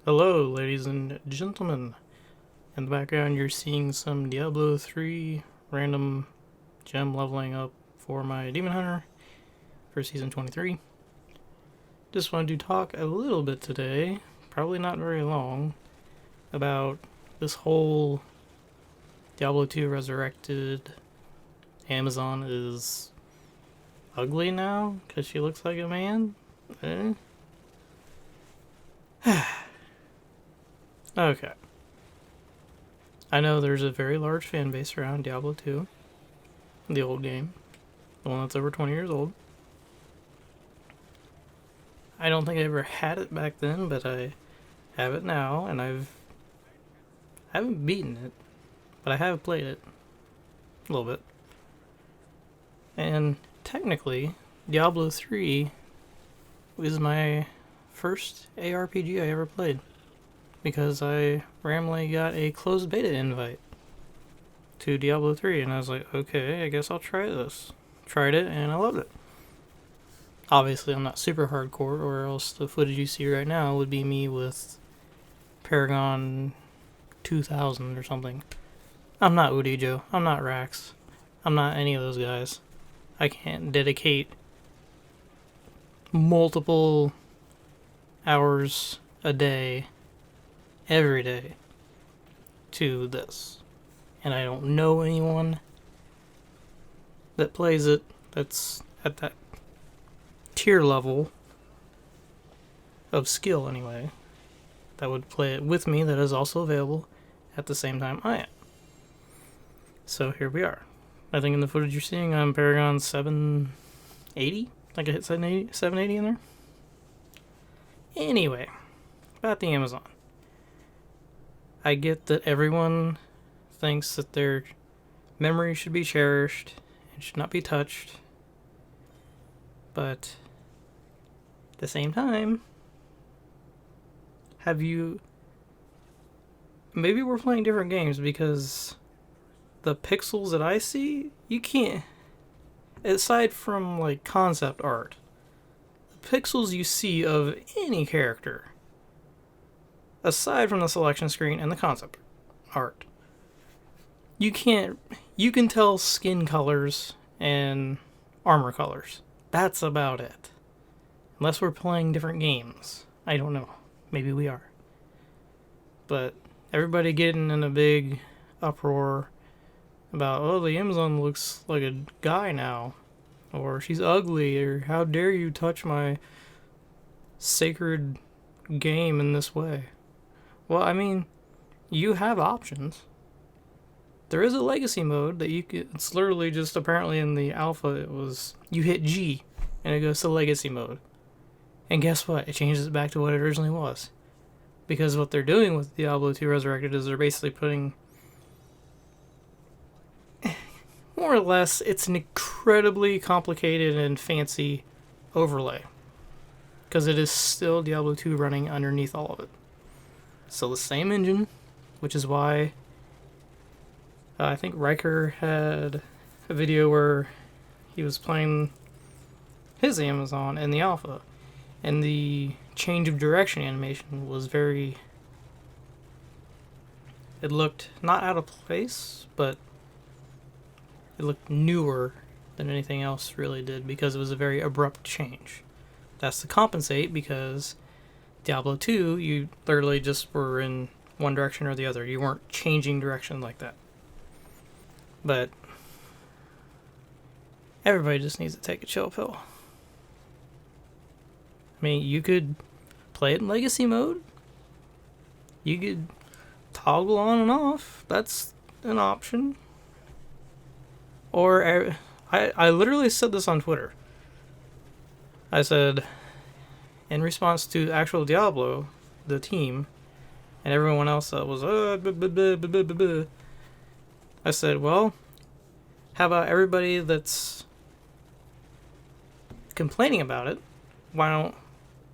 Hello, ladies and gentlemen. In the background, you're seeing some Diablo 3 random gem leveling up for my Demon Hunter for Season 23. Just wanted to talk a little bit today, probably not very long, about this whole Diablo 2 Resurrected Amazon is ugly now because she looks like a man. Okay. I know there's a very large fan base around Diablo 2, the old game, the one that's over 20 years old. I don't think I ever had it back then, but I have it now, and I haven't beaten it, but I have played it a little bit. And technically, Diablo 3 was my first ARPG I ever played, because I randomly got a closed beta invite to Diablo 3, and I was like, okay, I guess I'll try this. Tried it, and I loved it. Obviously, I'm not super hardcore, or else the footage you see right now would be me with Paragon 2000 or something. I'm not Udijo. I'm not Rax. I'm not any of those guys. I can't dedicate multiple hours a day, every day, to this. And I don't know anyone that plays it that's at that tier level of skill anyway, that would play it with me, that is also available at the same time I am. So here we are. I think in the footage you're seeing, I'm Paragon 780. I think I hit 780 in there. Anyway, about the Amazon. I get that everyone thinks that their memory should be cherished and should not be touched. But at the same time, maybe we're playing different games, because the pixels that I see, you can't, aside from like concept art, the pixels you see of any character, aside from the selection screen and the concept art, you can tell skin colors and armor colors. That's about it. Unless we're playing different games. I don't know. Maybe we are. But everybody getting in a big uproar about, oh, the Amazon looks like a guy now, or she's ugly, or how dare you touch my sacred game in this way. Well, I mean, you have options. There is a legacy mode that you can, it's literally just, apparently in the alpha, it was, you hit G and it goes to legacy mode. And guess what? It changes it back to what it originally was. Because what they're doing with Diablo 2 Resurrected is they're basically putting, more or less, it's an incredibly complicated and fancy overlay. Because it is still Diablo 2 running underneath all of it. So the same engine, which is why I think Riker had a video where he was playing his Amazon in the alpha, and the change of direction animation was it looked not out of place, but it looked newer than anything else really did, because it was a very abrupt change. That's to compensate, because Diablo 2, you literally just were in one direction or the other. You weren't changing direction like that. But everybody just needs to take a chill pill. I mean, you could play it in legacy mode. You could toggle on and off. That's an option. Or, I literally said this on Twitter. I said, in response to actual Diablo, the team, and everyone else that was, I said, well, how about everybody that's complaining about it, why don't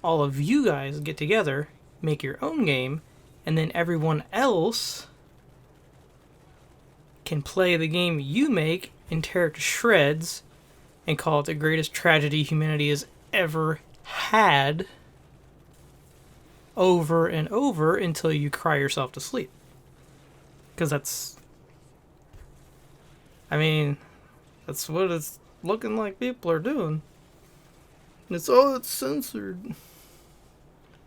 all of you guys get together, make your own game, and then everyone else can play the game you make and tear it to shreds and call it the greatest tragedy humanity has ever had, over and over until you cry yourself to sleep. Because that's what it's looking like people are doing. It's censored.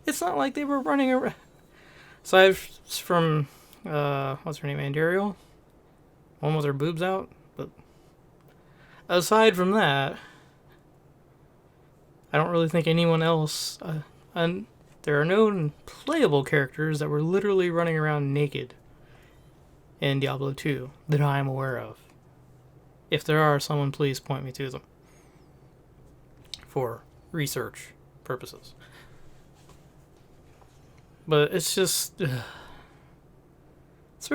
It's not like they were running around. Aside from, what's her name, Andariel? One with her boobs out. But aside from that, I don't really think anyone else, and there are no playable characters that were literally running around naked in Diablo 2 that I am aware of. If there are, someone please point me to them for research purposes. But it's just, it's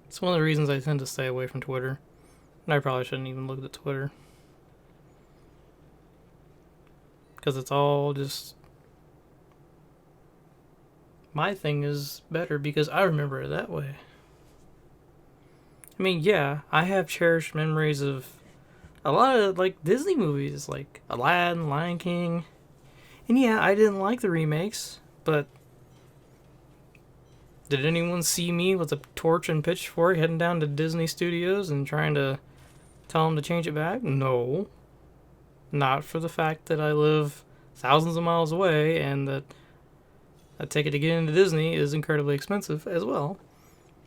it's one of the reasons I tend to stay away from Twitter. And I probably shouldn't even look at Twitter. Because it's all just, my thing is better because I remember it that way. I mean, yeah, I have cherished memories of a lot of, like, Disney movies, like Aladdin, Lion King. And yeah, I didn't like the remakes, but did anyone see me with a torch and pitchfork heading down to Disney Studios and trying to tell them to change it back? No. Not for the fact that I live thousands of miles away and that a ticket to get into Disney is incredibly expensive as well.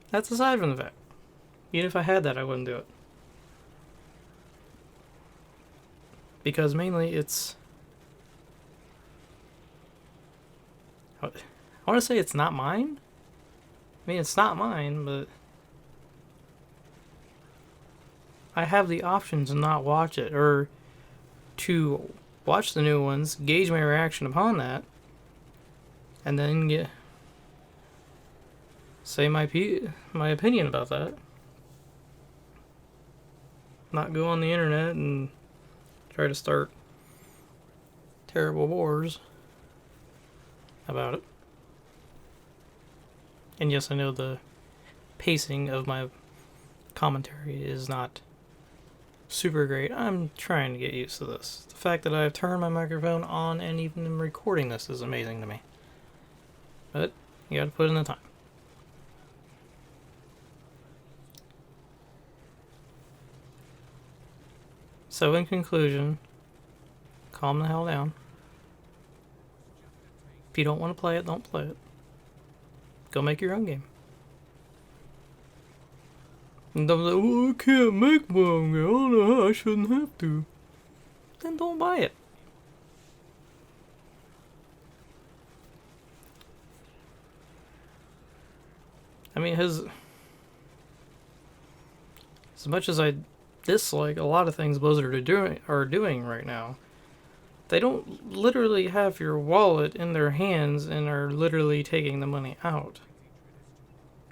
That's aside from the fact. Even if I had that, I wouldn't do it. Because mainly it's, I want to say it's not mine. I mean, it's not mine, but I have the option to not watch it, or to watch the new ones, gauge my reaction upon that, and then say my opinion about that. Not go on the internet and try to start terrible wars about it. And yes, I know the pacing of my commentary is not super great. I'm trying to get used to this. The fact that I've turned my microphone on and even am recording this is amazing to me. But you gotta put in the time. So in conclusion, calm the hell down. If you don't want to play it, don't play it. Go make your own game. And I'm like, well, I can't make my own game. I don't know how, I shouldn't have to. Then don't buy it. I mean, as much as I dislike a lot of things Blizzard are doing right now, they don't literally have your wallet in their hands and are literally taking the money out.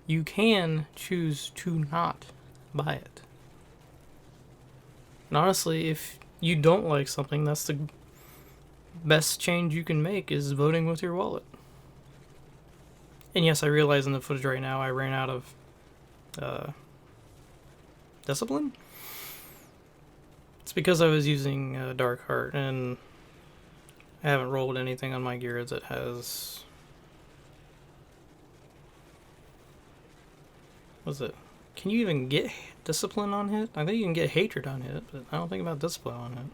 You can choose to not buy it. And honestly, if you don't like something, that's the best change you can make, is voting with your wallet. And yes, I realize in the footage right now I ran out of discipline. It's because I was using Dark Heart, and I haven't rolled anything on my gear that has... What's it? Can you even get discipline on hit? I think you can get hatred on hit, but I don't think about discipline on hit.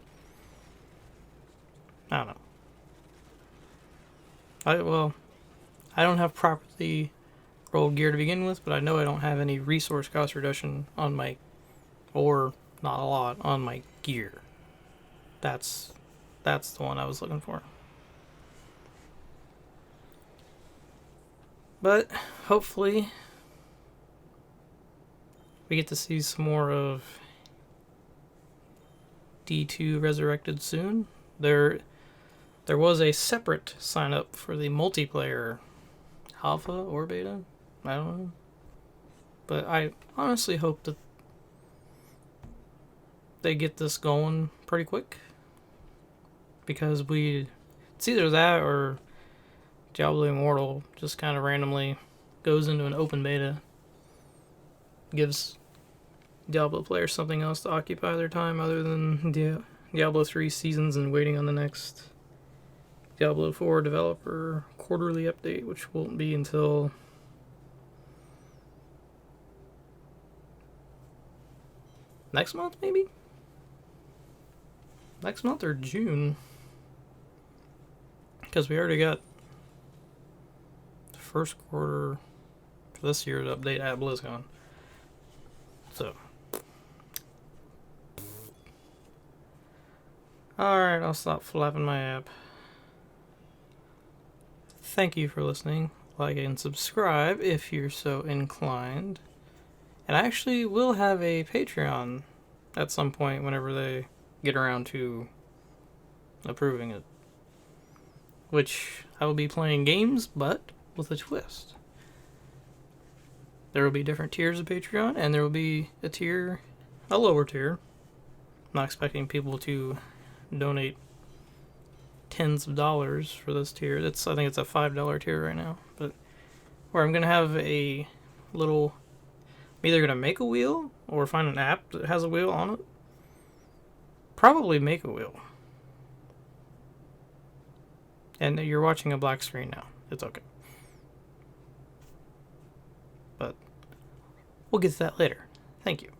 I don't know. I don't have properly rolled gear to begin with, but I know I don't have any resource cost reduction on my, or not a lot, on my gear. That's the one I was looking for. But hopefully we get to see some more of D2 Resurrected soon. There was a separate sign up for the multiplayer alpha or beta. I don't know. But I honestly hope that they get this going pretty quick. Because it's either that or Diablo Immortal just kind of randomly goes into an open beta. Gives Diablo players something else to occupy their time other than Diablo 3 seasons and waiting on the next Diablo 4 developer quarterly update, which won't be until next month, maybe? Next month or June? Because we already got the first quarter for this year's update at BlizzCon. So. Alright, I'll stop flapping my app. Thank you for listening. Like and subscribe if you're so inclined. And I actually will have a Patreon at some point whenever they get around to approving it. Which I will be playing games, but with a twist. There will be different tiers of Patreon, and there will be a lower tier. I'm not expecting people to donate tens of dollars for this tier. I think it's a $5 tier right now, but where I'm gonna have a little. I'm either gonna make a wheel or find an app that has a wheel on it. Probably make a wheel. And you're watching a black screen now. It's okay. But we'll get to that later. Thank you.